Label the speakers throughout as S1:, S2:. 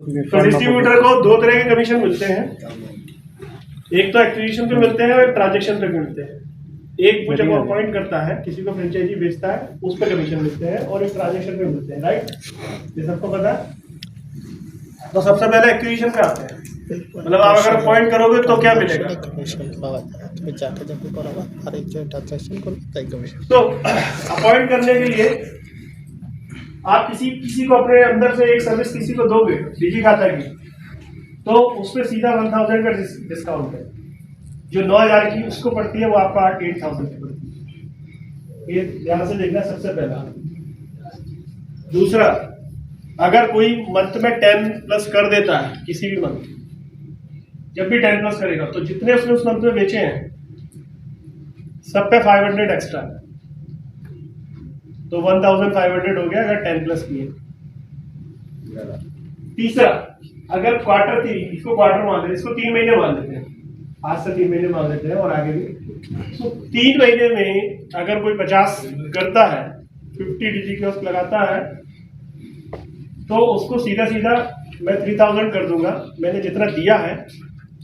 S1: तो डिस्ट्रीब्यूटर को दो तरह के कमीशन मिलते हैं, एक तो एक्विजिशन पे मिलते हैं और एक ट्रांजेक्शन पे मिलते हैं। एक वो जब अपॉइंट करता है, किसी को फ्रेंचाइजी बेचता है, उस पर कमीशन मिलते हैं, और एक ट्रांजेक्शन पे मिलते हैं, राइट? ये सबको पता है। तो सबसे पहले एक्विजिशन पे आते हैं, मतलब आप अगर अपॉइंट करोगे तो क्या मिलेगा? तो अपॉइंट करने के लिए आप किसी को अपने अंदर से एक सर्विस किसी को दोगे डिजी खाता की, तो उसमें सीधा 1000 का डिस्काउंट है। जो 9000 की उसको पड़ती है वो आपका 8000 की पड़ती है। ये ध्यान से देखना सबसे पहला। दूसरा, अगर कोई मंथ में 10+ कर देता है, किसी भी मंथ जब भी 10+ करेगा, तो जितने उसने उस मंथ में बेचे हैं सब पे 500 एक्स्ट्रा, तो 1500 हो गया अगर 10+ किए। तीसरा, अगर क्वार्टर 3, इसको क्वार्टर मान लेते, इसको 3 महीने मान लेते हैं, आज से 3 महीने मान लेते हैं और आगे भी। तो 3 महीने में अगर कोई 50 करता है, 50 डिजी कियोस्क लगाता है, तो उसको सीधा सीधा मैं 3000 कर दूंगा। मैंने जितना दिया है,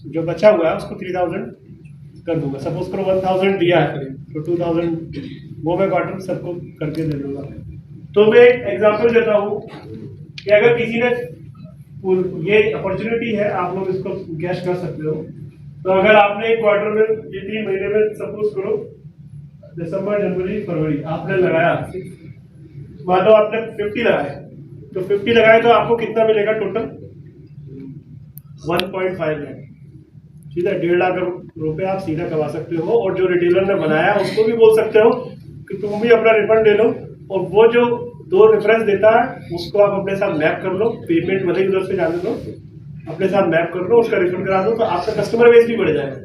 S1: जो बचा हुआ है उसको 3000 कर दूंगा। सपोज करो 1000 दिया है, तो 2000 वो मैं क्वार्टर सबको करके दे दूंगा। तो मैं एक एग्जांपल देता हूँ कि अगर किसी ने, ये अपॉर्चुनिटी है, आप लोग इसको कैश कर सकते हो। तो अगर आपने एक क्वार्टर में, ये 3 महीने में, सपोज करो दिसंबर, जनवरी, फरवरी आपने लगाया, मान लो आपने 50 लगाया, तो 50 लगाए तो आपको कितना मिलेगा टोटल? 1.5 लाख। सीधा 1.5 लाख रुपए आप सीधा कमा सकते हो। और जो रिटेलर ने बनाया उसको भी बोल सकते हो कि तुम भी अपना रिफंड ले लो, और वो जो 2 रेफरेंस देता है उसको आप अपने साथ मैप कर लो, पेमेंट भले उधर से जाने दो, अपने साथ मैप कर लो, उसका रिफंड करा दो, तो आपका कस्टमर बेस भी बढ़ जाएगा,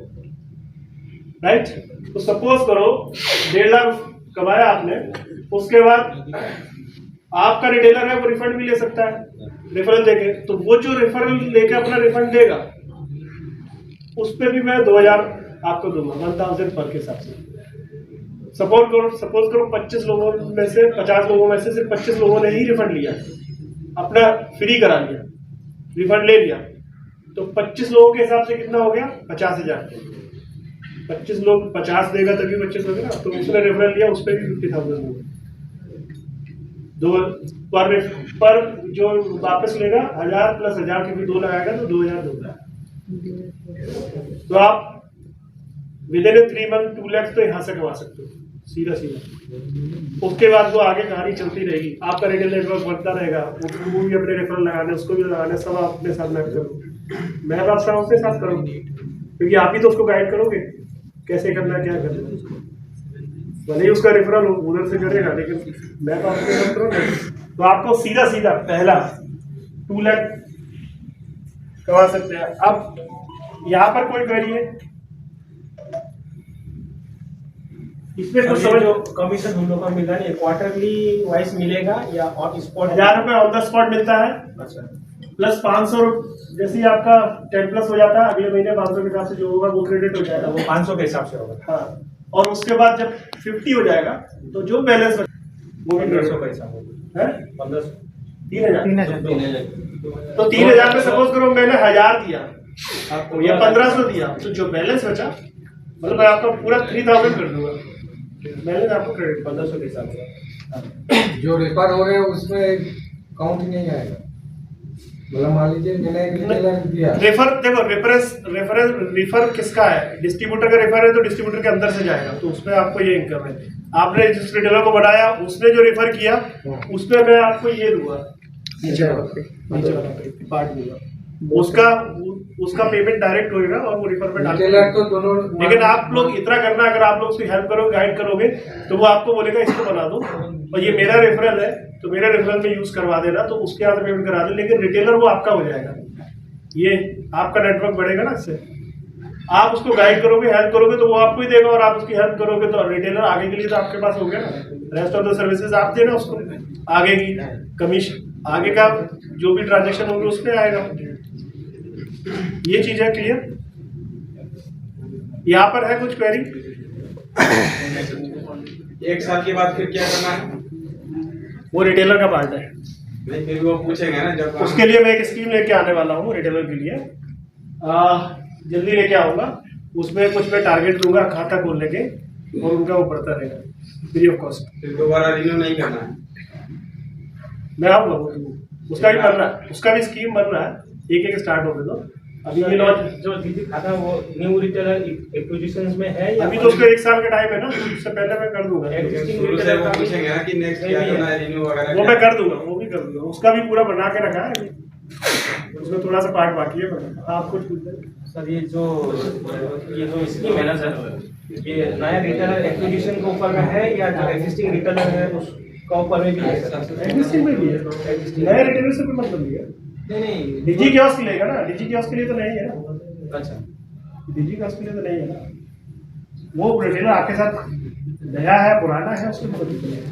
S1: राइट? तो सपोज करो 1.5 लाख कमाया आपने, उसके बाद आपका रिटेलर है वो रिफंड भी ले सकता है रेफरल देके, तो वो जो रेफरल लेके अपना रिफंड देगा उस पर भी मैं 2000 आपको दूंगा, 1000 पर के हिसाब से। सपोज करो 50 लोगों में से, 50 लोगों में से सिर्फ 25 लोगों ने ही रिफंड लिया, अपना फ्री करा लिया, रिफंड ले लिया, तो 25 लोगों के हिसाब से कितना हो गया? 50,000। 25 लोग 50 देगा तभी 25 होगा ना, तो उसने रेफरल लिया, उस पर भी 50,000 होगा। दो पर जो वापस लेगा 1000 + 1000 के भी 2 लगाएगा, तो 2000 होगा। तो आप विद इन 3 मंथ 2 लाख तो यहाँ से कमा सकते हो सीधा सीधा। उसके बाद वो आगे कहानी चलती रहेगी, आपका रिटेल नेटवर्क बढ़ता रहेगा, वो भी अपने रेफरल लगाने, उसको भी लगाने, सब आप अपने साथ मैप करो। मैं आप सब अपने साथ करूँगी, क्योंकि आप ही तो उसको गाइड करोगे कैसे करना, क्या करना है। भले ही उसका रेफरल उधर से करेगा, लेकिन मैं तो आपके साथ करूँगा। तो आपको सीधा सीधा पहला 2 लाख कमा सकते हैं। अब यहाँ पर कोई क्वेरी है इसमें कुछ समझो?
S2: कमीशन हम लोग का मिला नहीं, क्वार्टरली वाइज मिलेगा या ऑन स्पॉट?
S1: 1000 रुपये ऑन द स्पॉट मिलता है।
S2: अच्छा,
S1: प्लस 500 जैसे ही आपका 10+ हो जाता है, अगले महीने 500 के हिसाब से जो होगा वो क्रेडिट हो जाएगा,
S2: वो 500 के हिसाब से होगा।
S1: हाँ, और उसके बाद जब 50 हो जाएगा तो जो बैलेंस वो भी
S2: 1500 का हिसाब होगा। 1500
S1: 3000 तो 3000 में सपोज करो मैंने 1000 दिया आपको या 1500 दिया, तो जो बैलेंस बचा, मतलब मैं आपका पूरा 3000 कर दूंगा, बैलेंस आपको क्रेडिट 1500 के हिसाब से।
S3: जो रेफर हो रहे हैं उसमें काउंट नहीं आएगा, मतलब मान लीजिए मैंने एक रिटेलर दिया।
S1: रेफर देखो, रेफर किसका है? डिस्ट्रीब्यूटर का रेफर है तो डिस्ट्रीब्यूटर के अंदर से जाएगा, तो उसमें आपको ये इनकम है। आपने जिस रिटेलर को बनाया उसने जो रेफर किया उसमें मैं आपको ये दूंगा, नीचे वाला पार्ट दूंगा, उसका पेमेंट डायरेक्ट होगा और वो रिफर पे
S3: रिटेलर तो दोनों।
S1: लेकिन आप लोग इतना करना, अगर आप लोग उसकी हेल्प करोगे, गाइड करोगे, तो वो आपको बोलेगा इसको बना दो और ये मेरा रेफरल है तो मेरे रेफरल में यूज करवा देना, तो उसके हाथ पेमेंट करा दे, लेकिन रिटेलर वो आपका हो जाएगा। ये आपका नेटवर्क बढ़ेगा ना, इससे आप उसको गाइड करोगे, हेल्प करोगे, तो वो आपको ही देगा, और आप उसकी हेल्प करोगे तो रिटेलर आगे के लिए तो आपके पास हो गया ना। रेस्ट ऑफ द सर्विसेज आप देना उसको, आगे की कमीशन, आगे का जो भी ट्रांजेक्शन होगी उसमें आएगा। ये चीज है क्लियर? यहाँ पर है कुछ क्वेरी?
S2: 1 साल के बाद फिर क्या करना है?
S1: वो रिटेलर का पार्ट है।
S4: नहीं फिर वो पूछेंगे ना जब
S1: उसके लिए मैं एक स्कीम लेके आने वाला हूँ रिटेलर के लिए, जल्दी लेके आऊंगा। उसमें कुछ मैं टारगेट दूंगा खाता खोलने के, और उनका वो बढ़ता रहेगा फ्री ऑफ कॉस्ट।
S4: फिर दोबारा रिन्यू नहीं करना है।
S1: मैं आऊंगा, उसका भी बन रहा है, उसका भी स्कीम बन रहा है, एक एक स्टार्ट होने दो। अभी ये लॉन्च
S2: जो दीदी खाता वो न्यू रिटेलर एक्विजिशंस में है या
S1: अभी तो उसका 1 साल का टाइम है ना, उससे पहले मैं कर दूंगा।
S2: Existing
S4: शुरू से
S2: retailer
S4: वो
S2: का भी-
S4: पूछेंगे ना कि नेक्स्ट क्या करना है, रिन्यू वगैरह
S1: वो
S4: क्या
S1: मैं कर दूंगा, वो भी कर दूंगा, उसका भी पूरा बना के रखा है। उसमें थोड़ा सा पार्ट बाकी है बनाना। आप कुछ पूछ रहे हैं?
S2: सर ये जो स्कीम है ना सर, ये नया रिटेलर एक्विजिशन के ऊपर में है या जो एग्जिस्टिंग रिटेलर है उसका ऊपर में भी है सर?
S1: एग्जिस्टिंग में भी है, नए रिटेलर से कोई मतलब नहीं है।
S2: नहीं
S1: डिजी कियोस्क लेगा ना, डिजी कियोस्क के लिए तो नहीं है ना,
S2: अच्छा
S1: डिजी कियोस्क के लिए तो नहीं है ना। वो रिटेलर आपके साथ नया है पुराना है उसके कोई दिक्कत नहीं है।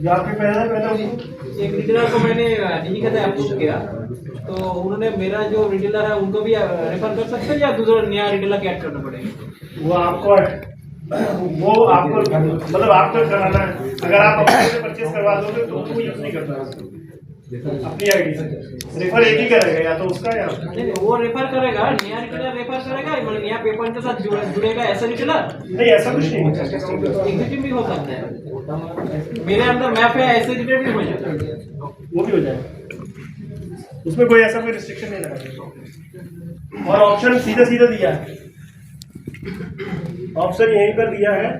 S1: जो आपके पहले
S5: एक रिटेलर को मैंने डिजी खाता अप्रूव किया, तो उन्होंने मेरा जो रिटेलर है उनको भी रेफर कर सकते हैं या दूसरा नया रिटेलर ऐड करना पड़ेगा?
S1: वो आपको मतलब आपको कराना है। अगर आप अपने से परचेज करवा दोगे तो वो यूज नहीं करना है अपनी आईडी से। रेफर एक ही करेगा, या तो उसका या
S5: नहीं, वो रेफर करेगा, नया रिटेलर रेफर करेगा, मतलब नया पेपर के साथ जुड़ेगा ऐसा रिटेलर?
S1: नहीं, ऐसा कुछ नहीं है।
S5: एग्जीक्यूटिव भी हो सकता है, मेरे अंदर मैप है, ऐसे रिटेलर भी हो जाता है।
S1: वो भी हो जाएगा, उसमें कोई ऐसा कोई रिस्ट्रिक्शन नहीं लगा। और ऑप्शन सीधा सीधा दिया है, ऑप्शन यहीं पर दिया है।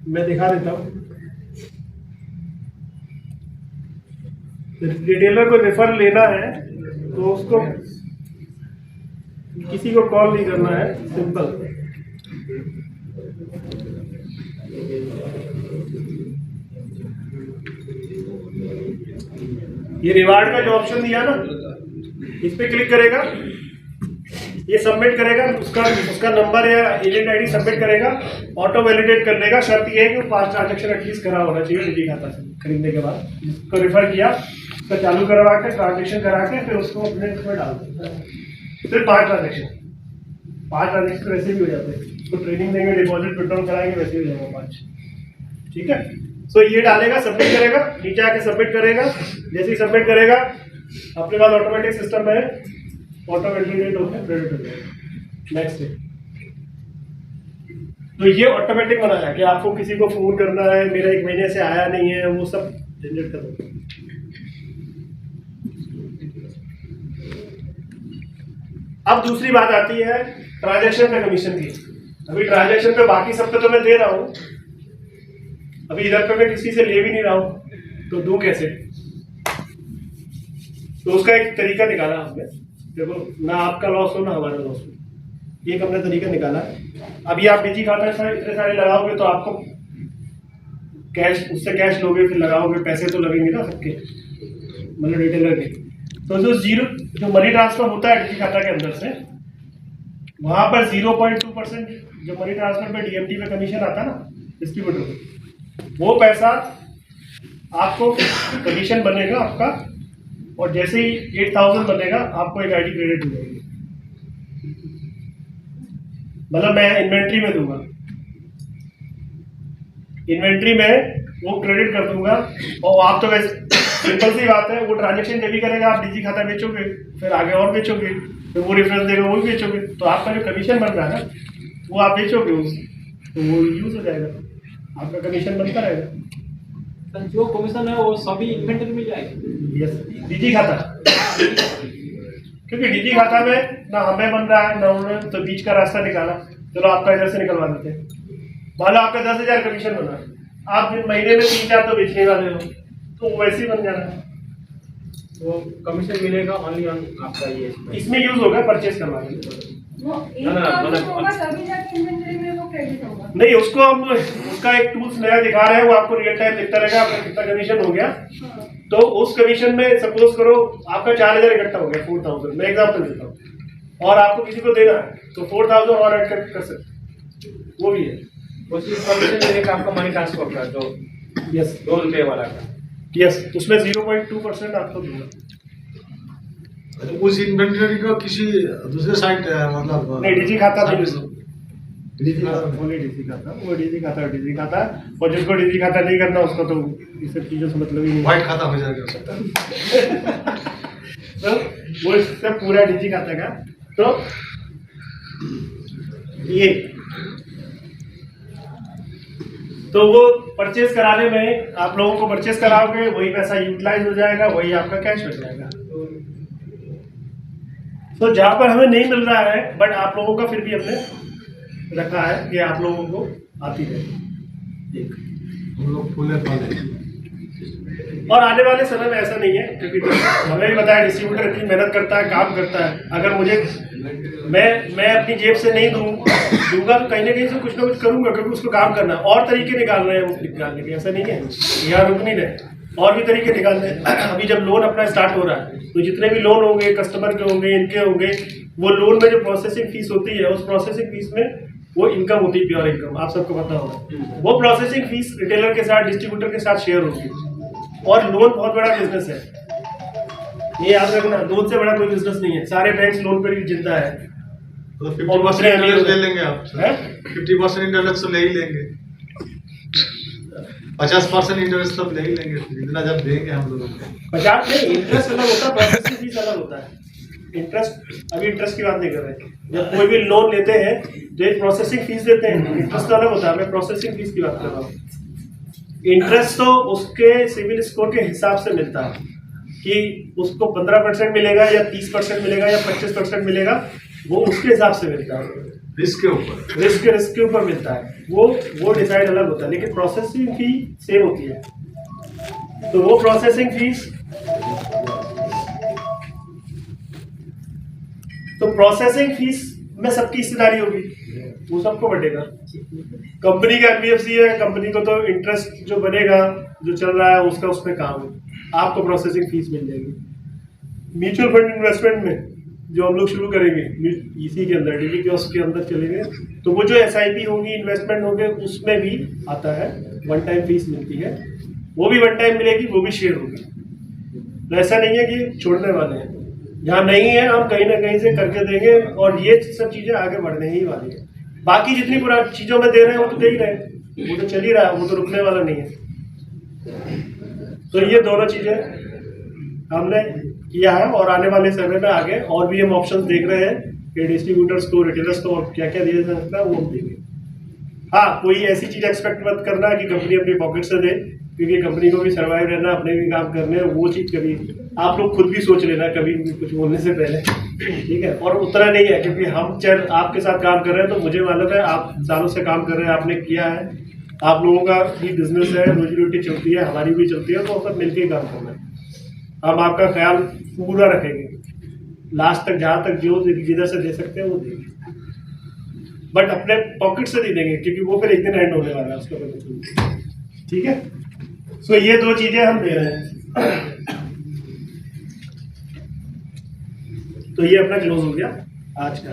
S1: मैं दिखा देता हूँ। रिटेलर को रेफर लेना है तो उसको किसी को कॉल नहीं करना है, सिंपल। ये रिवार्ड का जो ऑप्शन दिया ना, इस पे क्लिक करेगा, ये सबमिट करेगा, उसका नंबर या एजेंट आईडी सबमिट करेगा, ऑटो वैलिडेट कर देगा। शर्त ये है कि 5 ट्रांजेक्शन एटलीस्ट करा होना चाहिए निजी खाता से खरीदने के बाद। जिसको रेफर किया उसका चालू करवा के ट्रांजेक्शन करा के फिर उसको अपने उसमें डाल देता है। सिर्फ 5 ट्रांजेक्शन तो वैसे भी हो जाते हैं। उसको ट्रेनिंग देंगे, डिपॉजिट विड्रॉल कराएंगे, वैसे ही हो जाएगा 5। ठीक है, सो ये डालेगा, सबमिट करेगा, नीचे आके सबमिट करेगा। जैसे ही सबमिट करेगा अपने पास ऑटोमेटिक सिस्टम है, ऑटो वैलिडेट होकर क्रेडिट हो जाएगा नेक्स्ट डे। तो ये ऑटोमेटिक बनाया कि आपको किसी को फोन करना है, मेरा 1 महीने से आया नहीं है, वो सब जनरेट कर दो। अब दूसरी बात आती है ट्रांजैक्शन पे कमीशन की। अभी ट्रांजैक्शन पे बाकी सब पे तो मैं दे रहा हूँ, अभी इधर पे मैं किसी से ले भी नहीं रहा हूँ, तो दूं कैसे? तो उसका एक तरीका निकाला हमने। देखो, ना आपका लॉस हो ना हमारा लॉस हो, एक हमने तरीका निकाला है। अभी आप निजी खाता इतने सारे लगाओगे तो आपको कैश, उससे कैश लोगे फिर लगाओगे, पैसे तो लगेंगे ना सबके, मतलब रिटेलर के। तो जो मनी ट्रांसफर होता है निजी खाता के अंदर से, वहां पर 0.2% जो मनी ट्रांसफर पे डीएमटी पे कमीशन आता है ना डिस्ट्रीब्यूटर को, वो पैसा आपको कमीशन बनेगा आपका, और जैसे ही 8000 बनेगा आपको एक आईडी क्रेडिट हो जाएगी। मतलब मैं इन्वेंट्री में दूंगा, इन्वेंट्री में वो क्रेडिट कर दूंगा। और आप तो वैसे सिंपल सी बात है, वो ट्रांजेक्शन जब भी करेगा आप निजी खाता बेचोगे, फिर आगे और बेचोगे, फिर वो रेफरेंस देगा वो भी बेचोगे, तो आपका जो कमीशन बन रहा है ना वो आप बेचोगे तो वो यूज हो जाएगा, आपका कमीशन बनता रहेगा।
S5: जो कमीशन है वो सभी इन्वेंटरी में जाएगा।
S1: यस, निजी खाता, क्योंकि निजी खाता में ना हमें बन रहा है ना उन्होंने, तो बीच का रास्ता निकाला, चलो आपका इधर से निकलवा देते हैं। मान लो आपका 10,000 कमीशन बना है, आप दिन महीने में 3-4 तो बेचने वाले हो, तो वैसे ही बन जाना है।
S2: वो कमीशन मिलेगा ओनली ऑन आपका ये
S1: इसमें यूज होगा परचेज करवाने में।
S6: वो एक
S2: ना, ना,
S6: काम
S2: मतलब-
S6: होगा तभी जाके इन्वेंटरी में वो क्रेडिट होगा।
S1: नहीं, उसको हम उसका एक टूल्स नया दिखा रहे हैं, वो आपको रियल टाइम दिखता रहेगा आपका कितना कमीशन हो गया।
S6: हाँ।
S1: तो उस कमीशन में सपोज करो आपका 4000 इकट्ठा हो गया, 4000, मैं एग्जाम्पल देता हूँ, और आपको किसी को देना है तो 4000 और ऐड कर सकते, वो भी है।
S2: उसी कमीशन मिलेगा आपका मनी ट्रांसफर का जो
S1: यस,
S2: 2 रुपये वाला का।
S1: यस, उसमें 0.2% आपको दूंगा।
S7: उस इन्वेंटरी को किसी दूसरे साइट मतलब
S1: नहीं, निजी खाता नहीं, ओनली डीसी खाता, वो डीसी खाता डीसी खाता, और जिसको डीसी खाता नहीं करना उसको तो इस सब चीज़ों से मतलब ही नहीं।
S7: व्हाइट खाता हो जाएगा।
S1: तो वो सब पूरा डीजी खाता का। तो ये तो वो परचेज कराने में आप लोगों को परचेज कराओगे, वही पैसा यूटिलाइज हो जाएगा, वही आपका कैश हो जाएगा। तो जहां पर हमें नहीं मिल रहा है बट आप लोगों का फिर भी हमने रखा है कि आप लोगों को आती रहे।
S7: हम लोग फूले पाले।
S1: और आने वाले समय में ऐसा नहीं है, क्योंकि हमें भी बताया डिस्ट्रीब्यूटर इतनी मेहनत करता है, काम करता है। अगर मुझे मैं अपनी जेब से नहीं दूंगा तो कहीं ना कहीं से कुछ ना कुछ करूंगा, क्योंकि उसको काम करना है। और तरीके निकाल रहे हैं वो निकालने के, ऐसा नहीं है यहाँ रुक नहीं रहे, और भी तरीके निकाल रहे हैं। अभी जब लोन अपना स्टार्ट हो रहा है तो जितने भी लोन होंगे, कस्टमर के होंगे, इनके होंगे, वो लोन में जो प्रोसेसिंग फीस होती है, उस प्रोसेसिंग फीस में वो इनकम होती है, प्योर इनकम, आप सबको पता होगा। वो प्रोसेसिंग फीस रिटेलर के साथ, डिस्ट्रीब्यूटर के साथ शेयर होगी। और लोन बहुत बड़ा बिजनेस है, ये याद रखना, लोन से बड़ा कोई बिजनेस नहीं है। सारे बैंक लोन पर ही जिंदा है।
S7: तो 50% इंटरेस्ट ले लेंगे आप, 50% इंटरेस्ट तो ले ही लेंगे, 50% इंटरेस्ट तो ले ही लेंगे, इतना जब देंगे हम लोग।
S1: 50 नहीं, इंटरेस्ट अलग होता है, प्रोसेसिंग फीस अलग होता है। इंटरेस्ट, अभी इंटरेस्ट की बात नहीं कर रहे। जब कोई भी लोन लेते हैं तो एक प्रोसेसिंग फीस देते हैं, इंटरेस्ट तो अलग होता है। मैं प्रोसेसिंग फीस की बात कर रहा हूँ। इंटरेस्ट तो उसके सिविल स्कोर के हिसाब से मिलता है कि उसको 15% मिलेगा या 30% मिलेगा या 25% मिलेगा, वो उसके हिसाब से मिलता है।
S7: रिस्क के ऊपर,
S1: रिस्क के ऊपर मिलता है, वो डिसाइड अलग होता है, लेकिन प्रोसेसिंग फी सेम होती है। तो वो प्रोसेसिंग फीस, तो प्रोसेसिंग फीस में सबकी हिस्सेदारी होगी, वो सबको बटेगा। कंपनी का एनबीएफसी है, कंपनी को तो इंटरेस्ट जो बनेगा, जो चल रहा है उसका उसमें काम है, आपको प्रोसेसिंग फीस मिल जाएगी। म्यूचुअल फंड इन्वेस्टमेंट में जो हम लोग शुरू करेंगे इसी के अंदर, डीडी कियोस्क के अंदर चलेंगे, तो वो जो एसआईपी होगी, इन्वेस्टमेंट होंगे, उसमें भी आता है, वन टाइम फीस मिलती है, वो भी वन टाइम मिलेगी, वो भी शेयर होगी। तो ऐसा नहीं है कि छोड़ने वाले हैं, जहाँ नहीं है हम कहीं ना कहीं से करके देंगे, और ये सब चीज़ें आगे बढ़ने ही वाली है। बाकी जितनी पूरा चीज़ों में दे रहे हैं वो तो दे ही रहे हैं, वो तो चल ही रहा है, वो तो रुकने वाला नहीं है। तो ये दोनों चीज़ें हमने किया है, और आने वाले समय में आगे और भी हम ऑप्शंस देख रहे हैं कि डिस्ट्रीब्यूटर्स को, रिटेलर्स को और क्या क्या दिया जा सकता है, वो हम देंगे। हाँ, कोई ऐसी चीज़ एक्सपेक्ट मत करना कि कंपनी अपनी पॉकेट से दे, क्योंकि कंपनी को भी सर्वाइव रहना, अपने भी काम करने, वो चीज़ कभी आप लोग खुद भी सोच लेना कभी भी कुछ बोलने से पहले, ठीक है। और उतना नहीं है, क्योंकि हम चल आपके साथ काम कर रहे हैं, तो मुझे मालूम है आप सालों से काम कर रहे हैं, आपने किया है, आप लोगों का भी बिजनेस है, रोजी रोटी चलती है, हमारी भी चलती है, तो सब मिलकर ही काम करना है। हम आपका ख्याल पूरा रखेंगे, लास्ट तक, जहाँ तक जो जिधर से दे सकते हैं वो देंगे, बट अपने पॉकेट से नहीं देंगे, क्योंकि वो फिर एक दिन एंड होने वाला है उसका पता, ठीक है। सो ये दो चीज़ें हम दे रहे हैं। तो ये अपना क्लोज हो गया आज का।